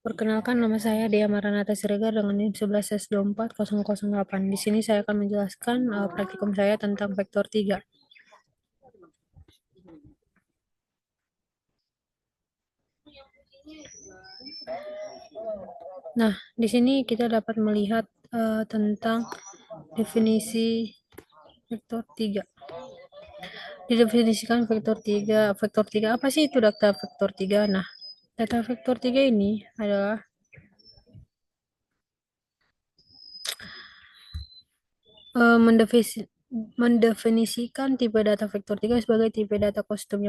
Perkenalkan, nama saya Dea Maranata Siregar dengan NIM 11S24008. Di sini saya akan menjelaskan praktikum saya tentang vektor 3. Nah, di sini kita dapat melihat tentang definisi vektor 3. Didefinisikan vektor 3. Vektor 3 apa sih itu data vektor 3? Nah, data vektor 3 ini adalah mendefinisikan tipe data vektor 3 sebagai tipe data kostum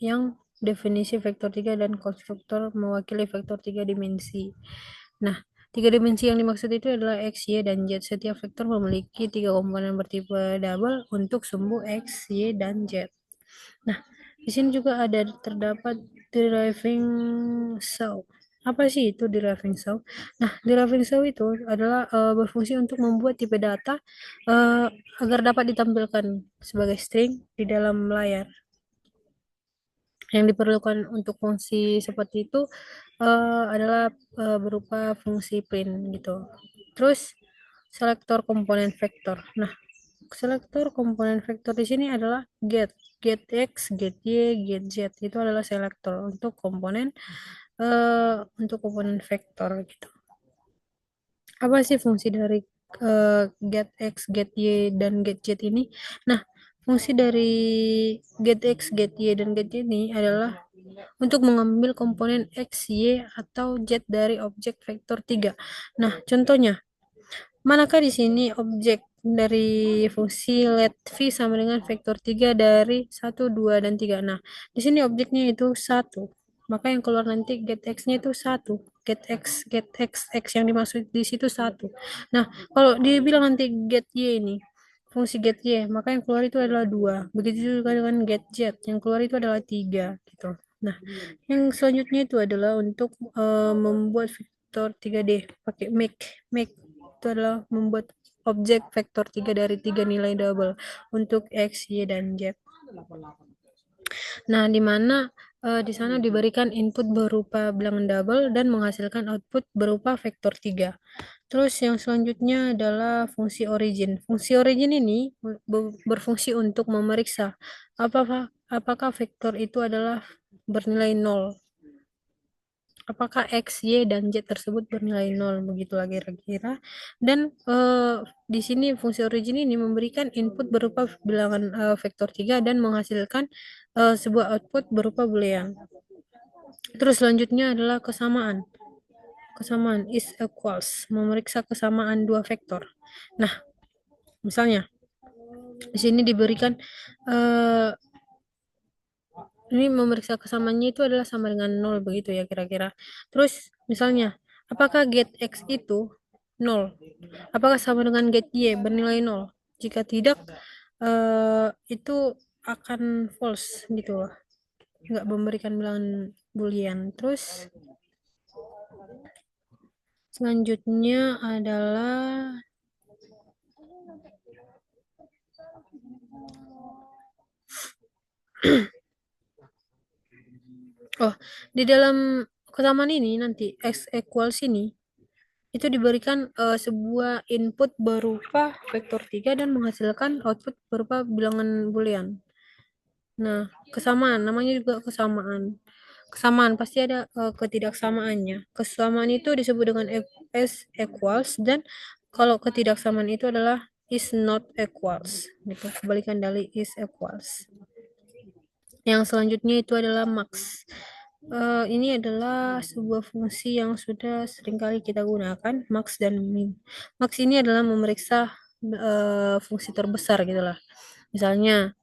yang definisi vektor 3 dan konstruktor mewakili vektor 3 dimensi. Nah, tiga dimensi yang dimaksud itu adalah X, Y, dan Z. Setiap vektor memiliki tiga komponen bertipe double untuk sumbu X, Y, dan Z. Nah, di sini juga ada terdapat deriving cell. Apa sih itu deriving cell? Nah, deriving cell itu adalah berfungsi untuk membuat tipe data uh, agar dapat ditampilkan sebagai string di dalam layar. Yang diperlukan untuk fungsi seperti itu adalah berupa fungsi print gitu. Terus selektor komponen vektor. Nah, selektor komponen vektor di sini adalah get x, get y, get z. Itu adalah selektor untuk komponen vektor gitu. Apa sih fungsi dari get x, get y, dan get z ini? Nah, fungsi dari get x, get y, dan get z ini adalah untuk mengambil komponen x, y, atau z dari objek vektor 3. Nah, contohnya, manakah di sini objek dari fungsi let v sama dengan vektor 3 dari 1, 2, dan 3. Nah, di sini objeknya itu 1. Maka yang keluar nanti get x-nya itu 1. Get x yang dimaksud di situ 1. Nah, kalau dibilang nanti get y ini, fungsi get y, maka yang keluar itu adalah 2. Begitu juga dengan get z, yang keluar itu adalah 3 gitu. Nah, yang selanjutnya itu adalah untuk membuat vektor 3D pakai make itu adalah membuat objek vektor 3 dari 3 nilai double untuk X, Y, dan Z. Nah, di mana di sana diberikan input berupa bilangan double dan menghasilkan output berupa vektor 3. Terus yang selanjutnya adalah fungsi origin. Fungsi origin ini berfungsi untuk memeriksa apakah vektor itu adalah bernilai 0, apakah X, Y, dan Z tersebut bernilai 0, begitulah kira-kira. Dan di sini fungsi origin ini memberikan input berupa bilangan vektor 3 dan menghasilkan sebuah output berupa boolean. Terus selanjutnya adalah kesamaan. Kesamaan is equals, memeriksa kesamaan dua vektor. Nah, misalnya di sini diberikan ini memeriksa kesamaannya itu adalah sama dengan 0 begitu ya kira-kira. Terus misalnya, apakah get x itu 0? Apakah sama dengan get y bernilai 0? Jika tidak, itu akan false gitu loh. Nggak memberikan bilangan boolean. Terus selanjutnya adalah oh, di dalam kesamaan ini nanti x equals ini itu diberikan sebuah input berupa vektor 3 dan menghasilkan output berupa bilangan boolean. Nah, kesamaan, namanya juga kesamaan. Kesamaan pasti ada ketidaksamaannya. Kesamaan itu disebut dengan S equals, dan kalau ketidaksamaan itu adalah is not equals. Gitu, kebalikan dari is equals. Yang selanjutnya itu adalah max. Ini adalah sebuah fungsi yang sudah seringkali kita gunakan, max dan min. Max ini adalah memeriksa fungsi terbesar gitu lah. Misalnya,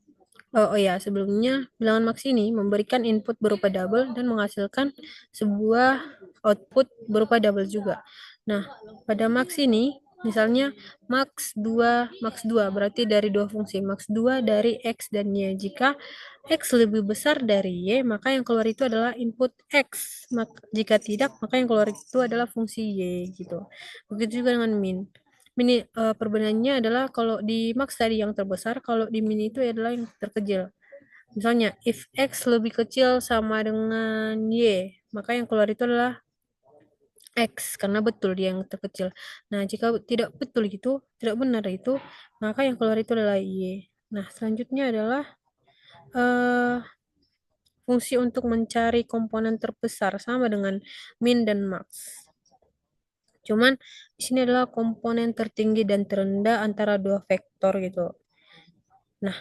oh ya, sebelumnya bilangan max ini memberikan input berupa double dan menghasilkan sebuah output berupa double juga. Nah, pada max ini misalnya max 2 berarti dari dua fungsi, max 2 dari x dan y. Jika x lebih besar dari y, maka yang keluar itu adalah input x. Jika tidak, maka yang keluar itu adalah fungsi y gitu. Begitu juga dengan min. Mini perbedaannya adalah kalau di max tadi yang terbesar, kalau di min itu adalah yang terkecil. Misalnya, if x lebih kecil sama dengan y, maka yang keluar itu adalah X karena betul dia yang terkecil. Nah, jika tidak betul gitu, tidak benar itu, maka yang keluar itu adalah Y. Nah, selanjutnya adalah eh, fungsi untuk mencari komponen terbesar sama dengan min dan max. Cuman di sini adalah komponen tertinggi dan terendah antara dua vektor gitu. Nah,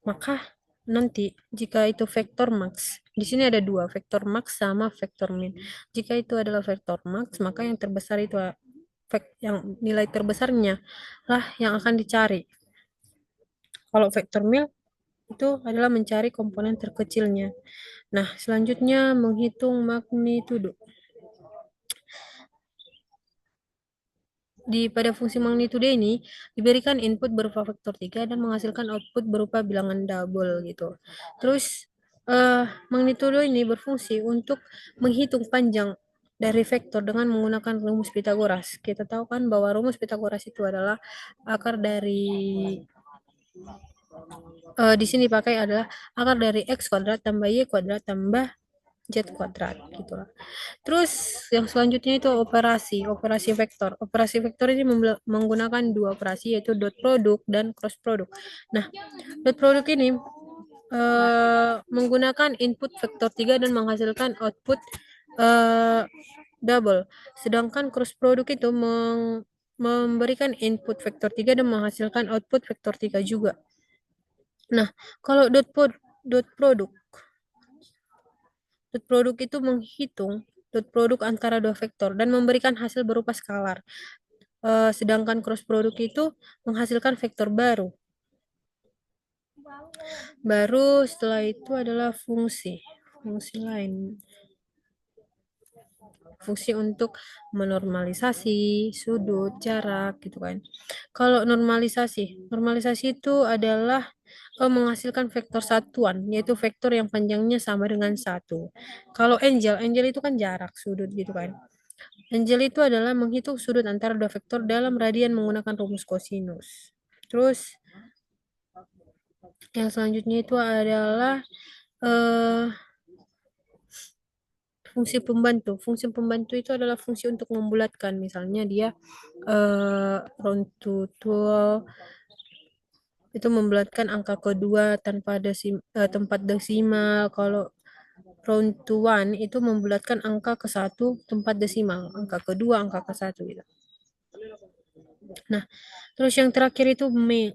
maka nanti jika itu vektor max, di sini ada dua, vektor max sama vektor min. Jika itu adalah vektor max, maka yang terbesar itu yang nilai terbesarnya lah yang akan dicari. Kalau vektor mil itu adalah mencari komponen terkecilnya. Nah, selanjutnya menghitung magnitudo. Pada fungsi magnitudo ini diberikan input berupa vektor 3 dan menghasilkan output berupa bilangan double gitu. Terus magnitudo ini berfungsi untuk menghitung panjang dari vektor dengan menggunakan rumus Pitagoras. Kita tahu kan bahwa rumus Pitagoras itu adalah akar dari di sini pakai adalah akar dari x kuadrat tambah y kuadrat tambah z kuadrat gitu. Terus yang selanjutnya itu operasi vektor. Operasi vektor ini menggunakan dua operasi yaitu dot product dan cross product. Nah, dot product ini menggunakan input vektor 3 dan menghasilkan output eh, double. Sedangkan cross product itu memberikan input vektor 3 dan menghasilkan output vektor 3 juga. Nah, kalau dot product dot product itu menghitung dot product antara dua vektor dan memberikan hasil berupa skalar. Sedangkan cross product itu menghasilkan vektor baru. Baru setelah itu adalah fungsi lain. Fungsi untuk menormalisasi sudut, jarak gitu kan. Kalau normalisasi itu adalah menghasilkan vektor satuan, yaitu vektor yang panjangnya sama dengan satu. Kalau angel itu kan jarak sudut gitu kan. Angel itu adalah menghitung sudut antara dua vektor dalam radian menggunakan rumus kosinus. Terus yang selanjutnya itu adalah eh, fungsi pembantu. Fungsi pembantu itu adalah fungsi untuk membulatkan. Misalnya dia round to 12 itu membulatkan angka kedua tanpa tempat desimal. Kalau round to one itu membulatkan angka ke satu tempat desimal. Angka kedua, angka ke satu gitu. Nah, terus yang terakhir itu main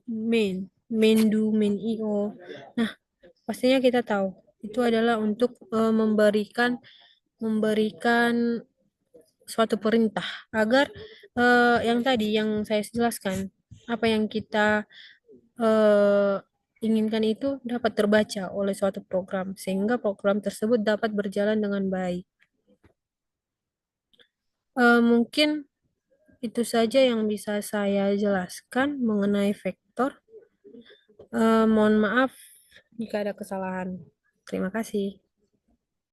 do, main io. Nah, pastinya kita tahu itu adalah untuk memberikan suatu perintah agar yang tadi yang saya jelaskan apa yang kita eh, inginkan itu dapat terbaca oleh suatu program sehingga program tersebut dapat berjalan dengan baik. Mungkin itu saja yang bisa saya jelaskan mengenai vektor. Mohon maaf jika ada kesalahan. Terima kasih.